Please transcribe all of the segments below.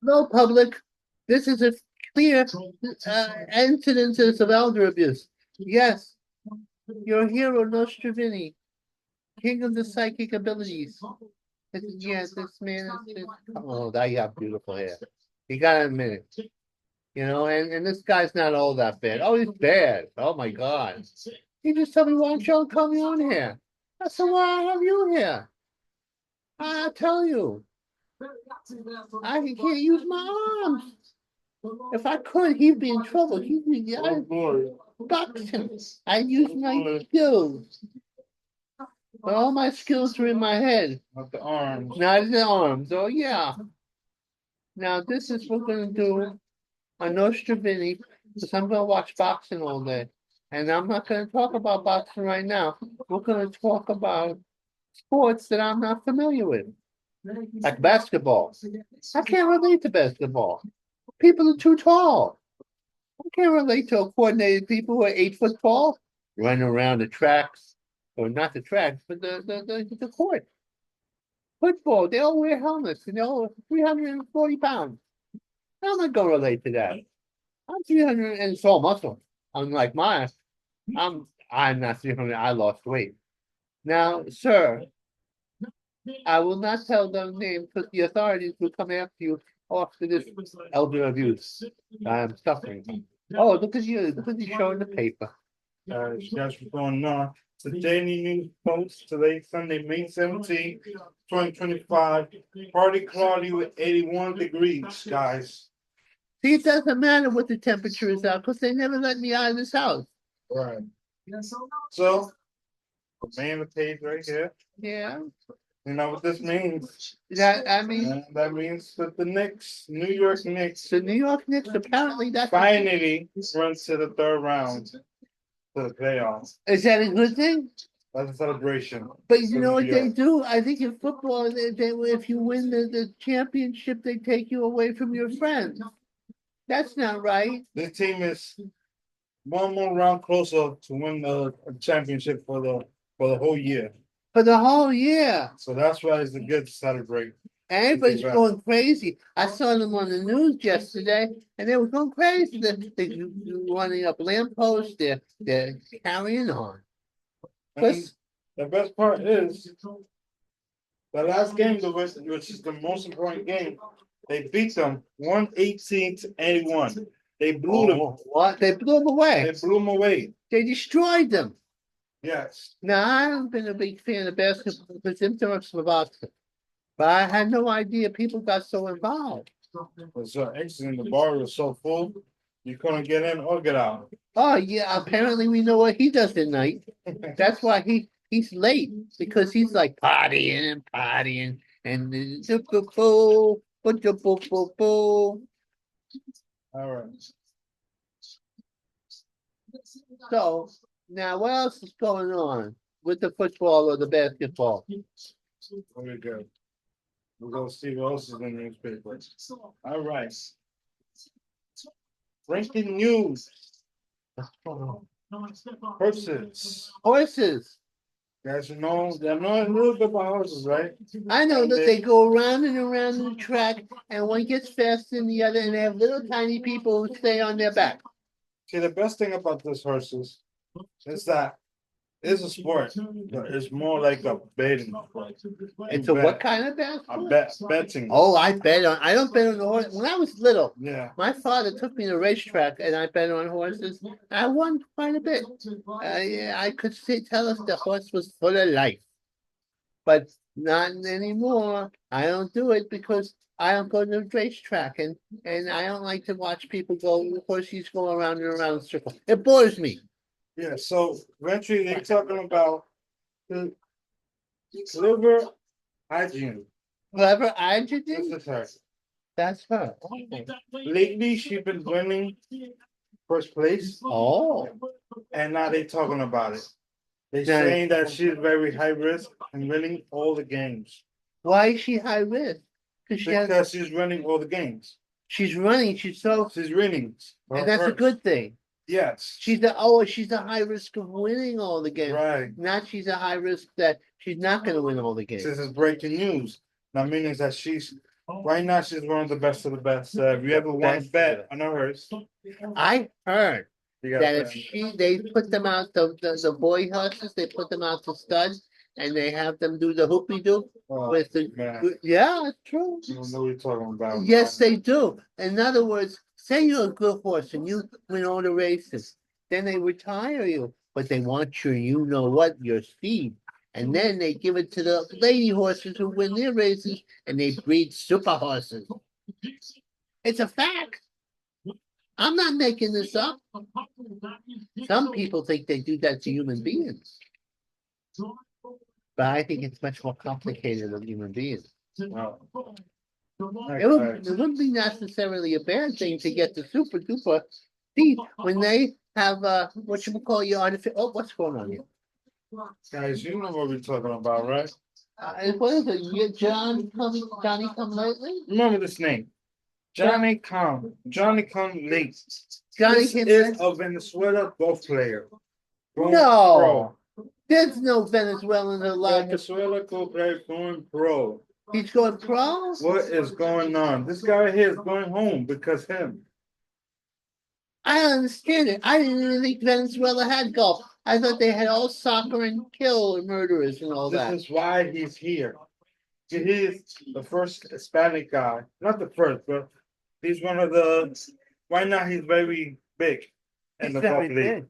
No, public. This is a clear incidence of elder abuse. Yes, your hero Nostrovini, king of the psychic abilities. Yes, this man is. Oh, that you have beautiful hair. You gotta admit it. You know, and this guy's not all that bad. Oh, he's bad. Oh my God. He just told me, why don't you come on here? I said, why have you here? I tell you, I can't use my arms. If I could, he'd be in trouble. He'd be, I'd box him. I use my skills. But all my skills are in my head. Not the arms. Not in the arms. Oh, yeah. Now, this is what we're going to do on Nostrovini, because I'm going to watch boxing all day. And I'm not going to talk about boxing right now. We're going to talk about sports that I'm not familiar with, like basketball. I can't relate to basketball. People are too tall. I can't relate to coordinated people who are 8 foot tall, running around the tracks, or not the tracks, but the court. Football, they all wear helmets and they're all 340 pounds. I'm not going to relate to that. I'm 300 and it's all muscle. Unlike mine, I'm not 300. I lost weight. Now, sir, I will not tell them names because the authorities will come after you after this elder abuse I'm suffering. Oh, look at you. Look at you showing the paper. That's what's going on. The Daily News Post today, Sunday, May 17, 2025. Party cloudy with 81 degrees, guys. See, it doesn't matter what the temperature is out because they never let me out of this house. Right. So, the man page right here. Yeah. You know what this means? That means that the Knicks, New York Knicks, the New York Knicks apparently that's finally runs to the third round to the playoffs. Is that a good thing? That's a celebration. But you know what they do? I think in football, if you win the championship, they take you away from your friends. That's not right. This team is one more round closer to win the championship for the whole year. For the whole year. So that's why it's good to celebrate. Everybody's going crazy. I saw them on the news yesterday, and they were going crazy. They're running up lampposts. They're carrying on. And the best part is the last game, which is the most important game, they beat them 118-81. They blew them. What? They blew them away. They blew them away. They destroyed them. Yes. Now, I haven't been a big fan of basketball because I'm for boxing. But I had no idea people got so involved. It's so excellent. The bar was so full, you couldn't get in or get out. Oh, yeah. Apparently, we know what he does at night. That's why he's late because he's like partying and partying and All right. So now, what else is going on with the football or the basketball? Very good. We're going to see what else is in the newspaper. All right. Breaking news. Horses. Horses. Guys, you know a little bit about horses, right? I know that they go around and around the track, and one gets faster than the other, and they have little tiny people who stay on their back. See, the best thing about this horses is that it's a sport, but it's more like a betting sport. It's a what kind of Betting. Oh, I don't bet on the horse. When I was little, Yeah. my father took me to the racetrack and I bet on horses. I won quite a bit. Yeah, I could tell us the horse was full of life. But not anymore. I don't do it because I don't go to the racetrack and I don't like to watch people horses go around and around in circles. It bores me. Yeah, so eventually they're talking about the liver hygiene. Clever adjective? This is her. That's her. Okay. Lately, she's been winning first place. Oh. And now they're talking about it. They're saying that she's very high risk and winning all the games. Why is she high risk? Because she's winning all the games. She's running. She's winning. And that's a good thing. Yes. She's a high risk of winning all the games. Right. Not she's a high risk that she's not going to win all the games. This is breaking news. That means that she's Right now, she's one of the best of the best. If you ever want to bet on a horse, I heard you got that if they put them out, the boy horses, they put them out to stud and they have them do the hoopy doo with the, man. yeah, it's true. I don't know what you're talking about. Yes, they do. In other words, say you're a good horse and you win all the races, then they retire you, but they want your, you know what, your speed. And then they give it to the lady horses who win their races and they breed super horses. It's a fact. I'm not making this up. Some people think they do that to human beings. But I think it's much more complicated than human beings. Wow. It wouldn't be necessarily a bad thing to get the super duper speed when they have what you call your artificial. Oh, what's going on here? Guys, you know what we're talking about, right? What is it? Johnny come lately? Remember this name. Johnny come late. Johnny This came is late? a Venezuela golf player. No, there's no Venezuelan allowed to. Venezuela golf player going pro. He's going pro. What is going on? This guy right here is going home because him. I don't understand it. I didn't even think Venezuela had golf. I thought they had all soccer and kill murderers and all that. This is why he's here. He's the first Hispanic guy. Not the first, but he's one of the. Right now, he's very big in the golf league.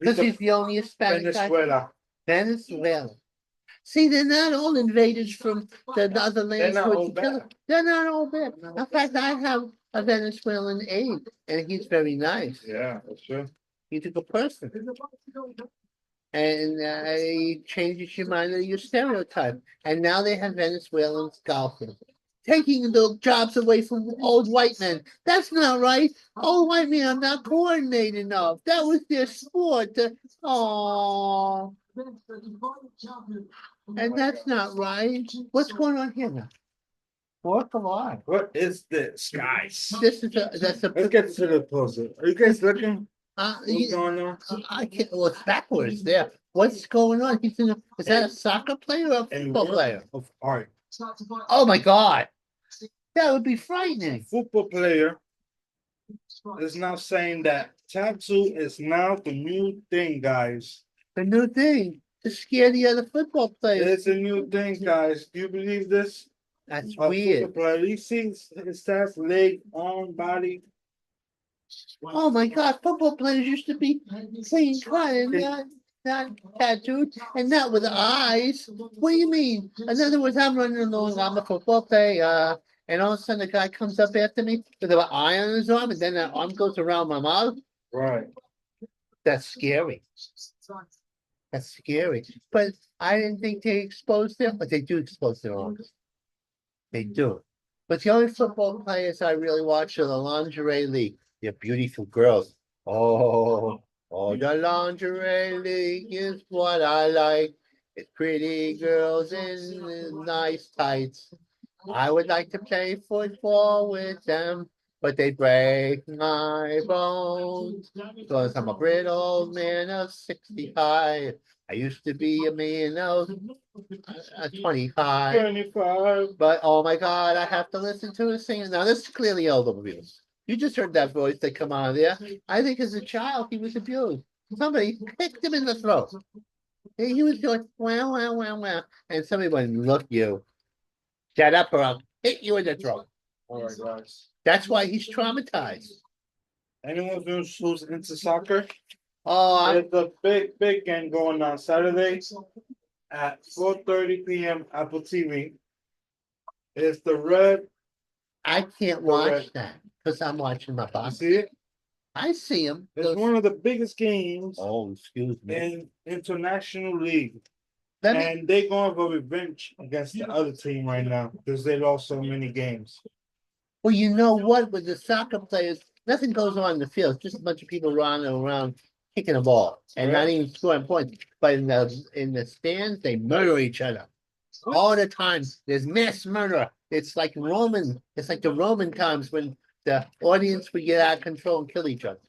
Because he's the only Hispanic guy. Venezuela. Venezuela. See, they're not all invaders from the other lands. They're not all bad. In fact, I have a Venezuelan aide, and he's very nice. Yeah, that's true. He's a good person. And he changes your mind of your stereotype. And now they have Venezuelans golfing. Taking the jobs away from old white men. That's not right. Old white men are not coordinated enough. That was their sport. Oh. And that's not right. What's going on here now? Fourth of July. What is this, guys? That's a. Let's get to the closer. Are you guys looking? What's going on? I can't. Well, it's backwards there. What's going on? Is that a soccer player or a football player? Of art. Oh my God, that would be frightening. Football player is now saying that tattoo is now the new thing, guys. The new thing to scare the other football players. It's a new thing, guys. Do you believe this? That's weird. He sees his stats, leg, arm, body. Oh my God, football players used to be clean cut and not tattooed and not with eyes. What do you mean? In other words, I'm running along, I'm a football player, and all of a sudden the guy comes up after me with an eye on his arm, and then that arm goes around my mouth. Right. That's scary. That's scary. But I didn't think they exposed them, but they do expose their arms. They do. But the only football players I really watch are the lingerie league. They're beautiful girls. Oh, the lingerie league is what I like. It's pretty girls in nice tights. I would like to play football with them, but they break my bones. Because I'm a brittle old man of 65. I used to be a man of 25. 25. But oh my God, I have to listen to it singing. Now, this is clearly elder abuse. You just heard that voice that come out of there. I think as a child, he was abused. Somebody kicked him in the throat. He was going, wow, wow, wow, wow. And somebody went, look, you. Shut up or I'll hit you in the throat. All right, guys. That's why he's traumatized. Anyone who's into soccer? Oh, There's a big game going on Saturday at 4:30 p.m. Apple TV. It's the red. I can't watch that because I'm watching my You box. see it? I see him. It's one of the biggest games Oh, excuse me. in international league. Let me, And they're going for revenge against the other team right now because they lost so many games. well, you know what? With the soccer players, nothing goes on in the field. Just a bunch of people running around kicking a ball and not even scoring points. But in the stands, they murder each other all the time. There's mass murder. It's like Roman. It's like the Roman times when the audience would get out of control and kill each other.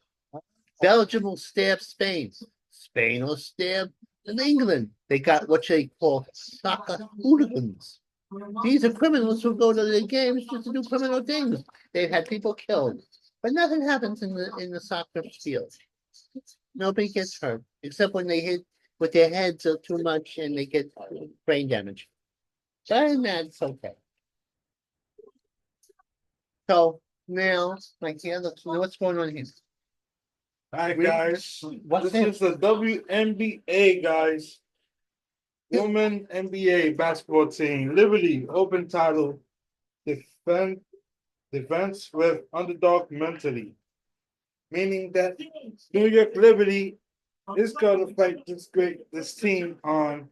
Belgium will stab Spain. Spain will stab in England. They got what they call soccer hooligans. These are criminals who go to the games just to do criminal things. They've had people killed, but nothing happens in the soccer field. Nobody gets hurt except when they hit with their heads too much and they get brain damage. Other than that, it's okay. So now, like, yeah, what's going on here? Alright, guys. What's This is the WNBA, guys. Women NBA basketball team. Liberty, open title. Defense with underdog mentality. Meaning that New York Liberty is going to fight this team on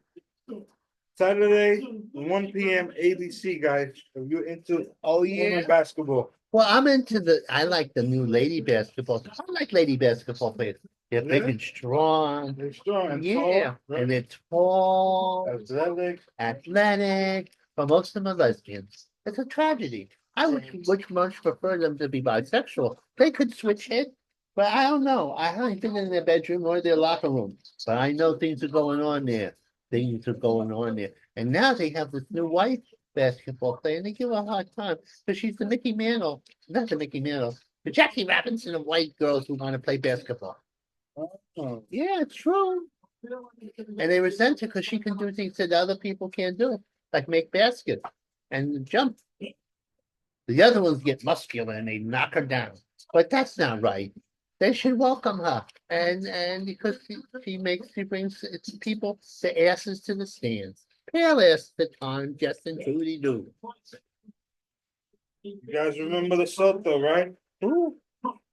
Saturday, 1 p.m. ABC, guys. If you're into Oh women yeah. basketball. Well, I like the new lady basketball. I like lady basketball players. They're big Really? and strong. They're strong and Yeah. tall, And they're tall, athletic, but most of them are lesbians. It's a tragedy. I would much prefer them to be bisexual. They could switch it, but I don't know. I haven't been in their bedroom or their locker room, but I know things are going on there. Things are going on there. And now they have this new white basketball player, and they give her a hard time because she's the Mickey Mantle, not the Mickey Mantle, the Jackie Robinson of white girls who want to play basketball. Oh. Yeah, it's true. And they resent her because she can do things that other people can't do, like make baskets and jump. The other ones get muscular and they knock her down. But that's not right. They should welcome her. And because she brings it's people the asses to the stands. Pale ass the time, Justin Trudy do. You guys remember the Soto, right? Ooh.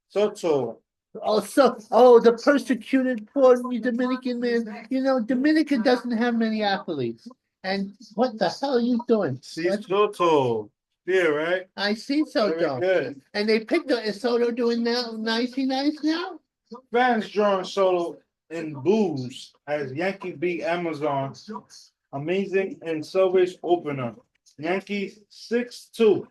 Soto. The persecuted poor Dominican man. You know, Dominica doesn't have many athletes. And what the hell are you doing? See Soto. Yeah, right? I see Very Soto. good. And they picked up, is Soto doing now nicey nice now? Fans drawing Soto in booze as Yankee beat Amazon. Amazing and Subway's opener. Yankees 6-2.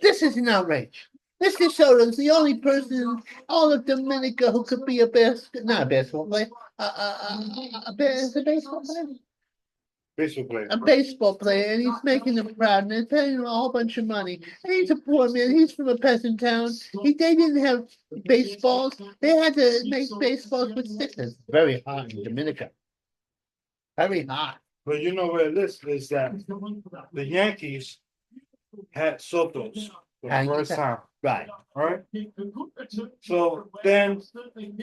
This is an outrage. Mr. Soto's the only person in all of Dominica who could be not a basketball player, is a baseball player? Baseball player. A baseball player, and he's making them proud, and they're paying him a whole bunch of money. And he's a poor man. He's from a peasant town. They didn't have baseballs. They had to make baseballs with stickers. Very hot in Dominica. Very hot. But you know what it is that the Yankees had Sotos for the first time. Right. Right? So then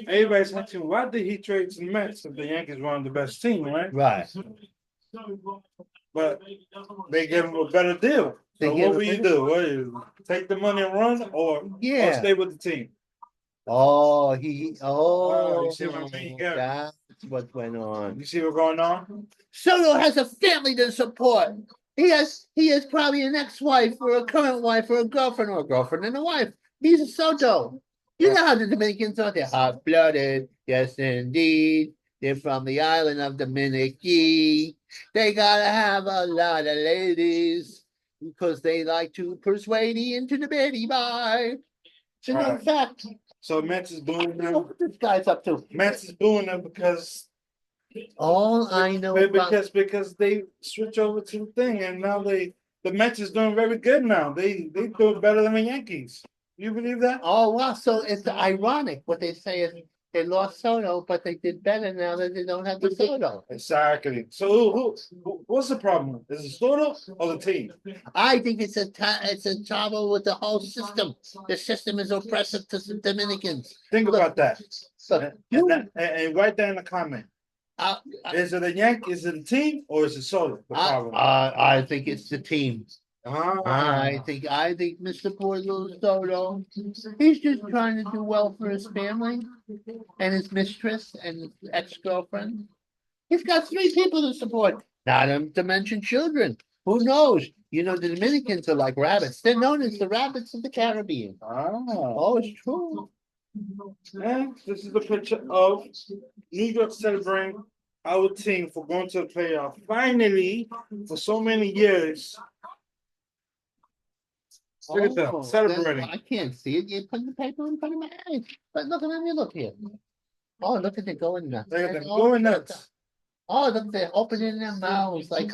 everybody's asking, why did he trade to the Mets if the Yankees were on the best team, right? Right. But they gave him a better deal. So what will you do? What do you take the money and run or stay with the team? You see what I mean? That's what went on. You see what's going on? Soto has a family to support. He has probably an ex-wife or a current wife or a girlfriend and a wife. He's a Soto. You know how the Dominicans are. They're hot-blooded. Yes, indeed. They're from the island of Dominici. They gotta have a lot of ladies because they like to persuade you into the baby boy. It's a known fact. So Mets is booing them. What this guy's up to? Mets is booing them because all I know because they switch over to the thing and now the Mets is doing very good now. They do better than the Yankees. You believe that? Oh wow! So it's ironic what they say is they lost Soto, but they did better now that they don't have the Soto. Exactly. So what's the problem? Is it Soto or the team? I think it's a trouble with the whole system. The system is oppressive to the Dominicans. Think about that. So and write that in the comment. Is it a Yankee? Is it a team or is it Soto? The problem. I think it's the team. I think Mr. Porto Soto, he's just trying to do well for his family and his mistress and his ex-girlfriend. He's got 3 people to support, not to mention children. Who knows? You know, the Dominicans are like rabbits. They're known as the rabbits of the Caribbean. Oh, it's true. And this is the picture of New York celebrating our team for going to the playoff. Finally, for so many years. Look at them celebrating. I can't see it. You put the paper in front of my eyes. But look at them. You look here. Oh, look at them going nuts. Look at them going nuts. Oh, look, they're opening their mouths like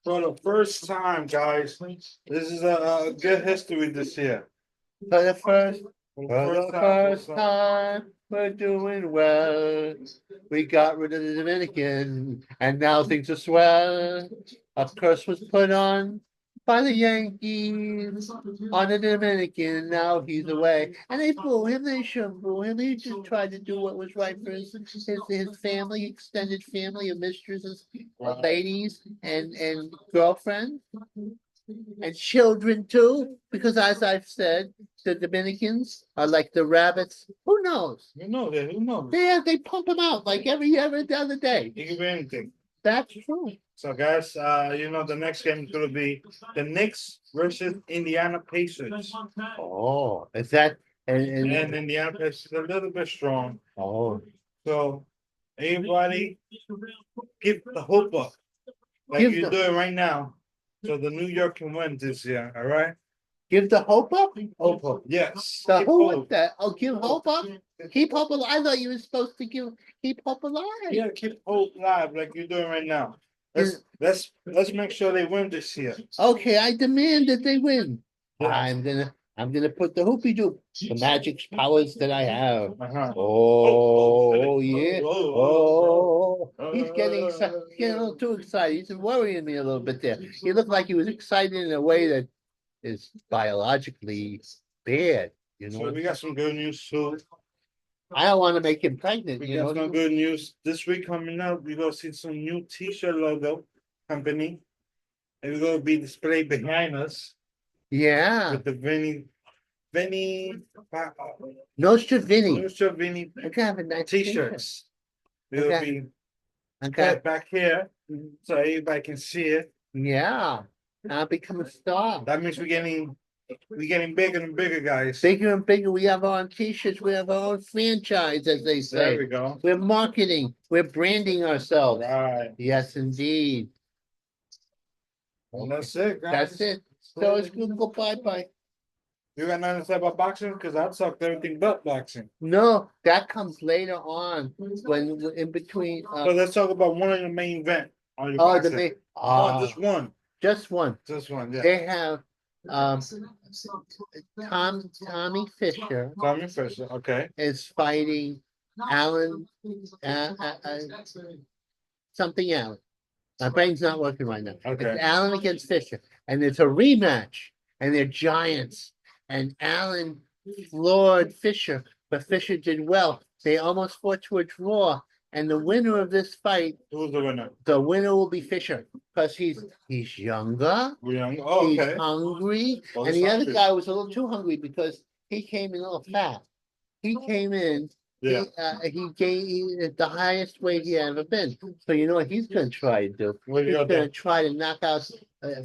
For the first time, guys, this is a good history this year. For the first, For for the first time, we're doing well. We got rid of the Dominican, and now things are swell. A curse was put on by the Yankees on the Dominican. Now he's away, and they boo him. They shouldn't boo him. He just tried to do what was right for his family, extended family of mistresses, ladies, and girlfriends and children too, because as I've said, the Dominicans are like the rabbits. Who knows? You know that, who knows? They pump them out like every other day. It could be anything. That's true. So guys, the next game is gonna be the Knicks versus Indiana Pacers. Oh, is that And Indiana Pacers a little bit strong. oh So everybody give the hope up. Like Give you're the- doing right now. So the New York can win this year, all right? give the hope up? Hope up. Yes. The Keep who hope. with that? Oh, give hope up? Keep hope alive. I thought you were supposed to keep hope alive. Yeah, keep hope alive like you're doing right now. Let's make sure they win this year. Okay, I demand that they win. Yeah. I'm gonna put the hoopy doop, the magic powers that I have. Uh-huh. Oh yeah. Oh. Oh, he's getting getting a little too excited. He's worrying me a little bit there. He looked like he was excited in a way that is biologically bad. You So know, we got some good news too. I don't want to make him pregnant. We You got know, some good news this week coming up. We're gonna see some new T-shirt logo company, and we're gonna be displayed behind us yeah. with the Vinny, Nostra Vinny. Lucio Vinny I can have a nice T-shirt. T-shirts. We'll Okay. be Okay. put back here so everybody can see it. Yeah. I'll become a star. That means we're getting bigger and bigger, guys. Bigger and bigger. We have our own T-shirts. We have our own franchise, as they say. There we go. We're marketing. We're branding ourselves. Right. Yes, indeed. And that's it, guys. That's it. So it's good. Go bye. You got nothing to say about boxing? Because I talked everything but boxing. No, that comes later on when in between. So let's talk about one of the main event on your Oh, the boxing. big. Just one. Just one. Just one, yeah. They have Tommy Fisher Tommy Fisher, okay. is fighting Alan something Allen. My brain's not working right now. Okay. It's Allen against Fisher, and it's a rematch, and they're giants. And Allen floored Fisher, but Fisher did well. They almost fought to a draw, and the winner of this fight, Who's the winner? the winner will be Fisher because he's younger, Oh, he's okay. hungry, Oh, and he's the other hungry. guy was a little too hungry because he came in a little fat. He came in. Yeah. He gained the highest weight he ever been. So you know what he's going to try to do? What He's you going gonna to try to knock out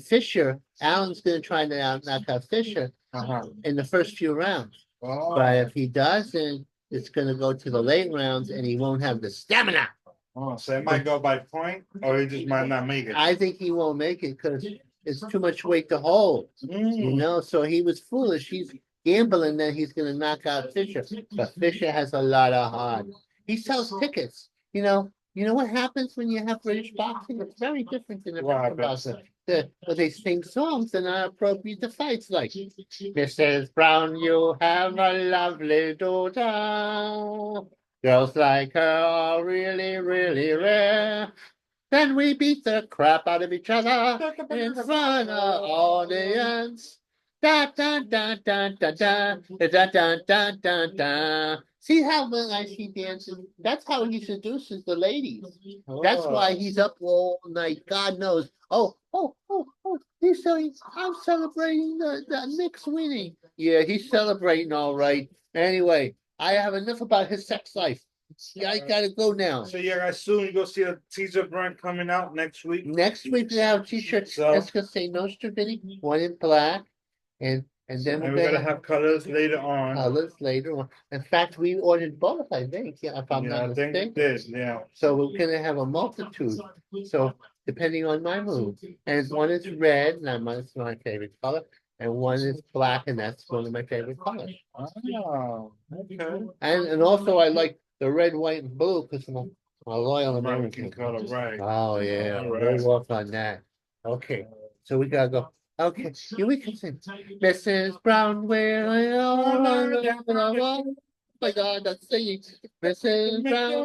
Fisher. Allen's going to try to knock out Fisher do? in the first few rounds. Oh. But if he doesn't, it's going to go to the late rounds, and he won't have the stamina. Oh, so it might go by point, or he just might not make it. I think he won't make it because it's too much weight to hold. You know, so he was foolish. He's gambling that he's going to knock out Fisher, but Fisher has a lot of heart. He sells tickets. You know what happens when you have British boxing? It's very different than American boxing. But they sing songs that are appropriate to fights, like Mrs. Brown, you have a lovely daughter. Girls like her are really, really rare. Then we beat the crap out of each other in front of audience. Da da da da da da da da da da da. See how nice he dances? That's how he seduces the ladies. That's why he's up all night. God knows. Oh. He's saying, I'm celebrating the Knicks winning. Yeah, he's celebrating all right. Anyway, I have enough about his sex life. Yeah, I gotta go now. So yeah, guys, soon you go see a teaser brand coming out next week. Next week we have t-shirts. So- That's gonna say Nostra Vinny, one in black, and then And we're we're gonna gonna have colors later on. colors later on. In fact, we ordered both, I think. Yeah, if I'm Yeah, not I think mistaken. this, yeah. So we're gonna have a multitude. So depending on my mood, and one is red, and that's my favorite color, and one is black, and that's one of my favorite colors. Oh, okay. And also I like the red, white, and blue because I'm a loyal American American. color, right. Oh yeah, All right. we'll work on that. Okay, so we gotta go. Okay, here we can sing. Mrs. Brown, where are you? Oh my God, that's singing. Mrs. Brown.